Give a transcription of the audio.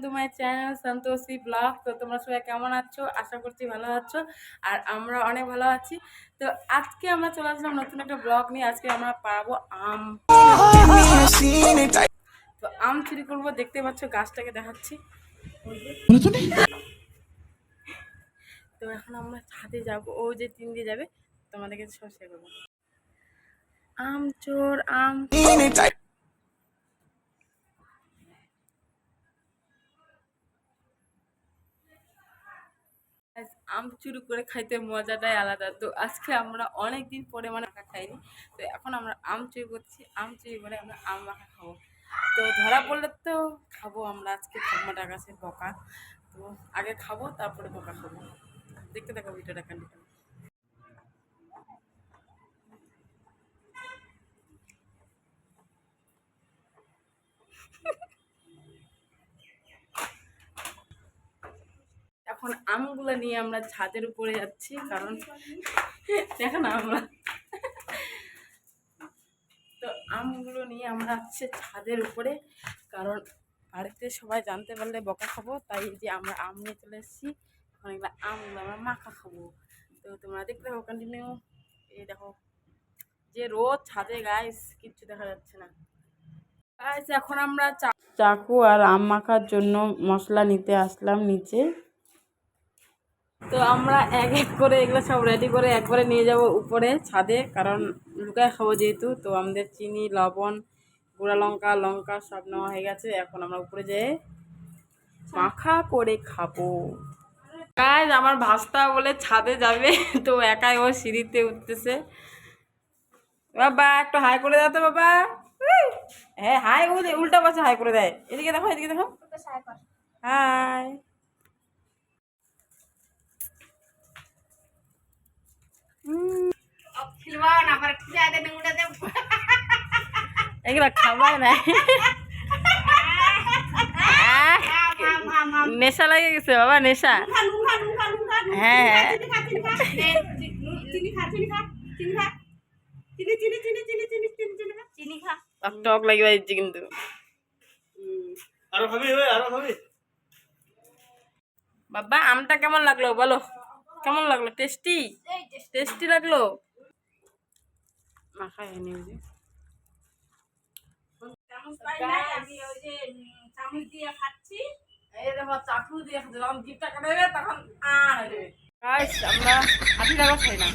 To my channel Santoshi blog. তো তোমরা সবাই কেমন আছো? আশা করছি ভালো আছো, আর আমরা অনেক ভালো আছি। তো আজকে আমরা চলে আসলাম নতুন একটা ব্লগ নিয়ে। আজকে আমরা পারবো আম, তো আম চুরি করবো। দেখতে পাচ্ছ গাছটাকে দেখাচ্ছি। তো এখন আমরা ছাদে যাবো, ও যে তিন দিয়ে যাবে, তোমাদেরকে সব শেয়ার করবো। আম চোর আম। আম চুরি করে খাইতে মজাটাই আলাদা। তো আজকে আমরা অনেকদিন পরে মাখা খাইনি, তো এখন আমরা আম চুরি করছি। আম চুরি করে আমরা আম মাখা খাবো। তো ধরা পড়লে তো খাবো আমরা আজকে ঠাম্মাটার কাছে বকা। তো আগে খাবো, তারপরে বকা খাবো। দেখতে দেখো ভিডিওটা কন্টিনিউ। এখন আমগুলো নিয়ে আমরা ছাদের উপরে যাচ্ছি, কারণ দেখো না আমরা, তো আমগুলো নিয়ে আমরা হচ্ছে ছাদের উপরে, কারণ বাড়িতে সবাই জানতে পারলে বকা খাবো। তাই যে আমরা আম নিয়ে চলে এসেছি, অনেকগুলো আমগুলো আমরা মাখা খাবো। তো তোমরা দেখতে থাকো কন্টিনিউ। এই দেখো যে রোদ ছাদে, গাইস কিচ্ছু দেখা যাচ্ছে না। গাইস এখন আমরা চাকু আর আম মাখার জন্য মশলা নিতে আসলাম নিচে। তো আমরা এক এক করে এগুলো সব রেডি করে একবারে নিয়ে যাব উপরে ছাদে, কারণ লুকায় খাবো যেহেতু। তো আমাদের চিনি, লবণ, গুঁড়া লঙ্কা, লঙ্কা সব নেওয়া হয়ে গেছে। এখন আমরা উপরে যেয়ে মাখা করে খাবো। গাইস আমার ভাস্তা বলে ছাদে যাবে, তো একাই ও সিঁড়িতে উঠতেছে। বাবা একটু হাই করে দাও তো বাবা। হ্যাঁ হাই, উল্টা পাশে হাই করে দেয়। এদিকে দেখো, এদিকে দেখো, হাই। এগুলা খাবার না, নেশা লাগে গেছে বাবা, নেশা। হ্যাঁ টক লাগবে কিন্তু। বাবা আমটা কেমন লাগলো বলো? কেমন লাগলো? টেস্টি টেস্টি লাগলো? মাখা হয়নি বুঝি। চাকু দিয়ে যখন জিপটা কাটাবে তখন আমরা 80 টাকা খাই না।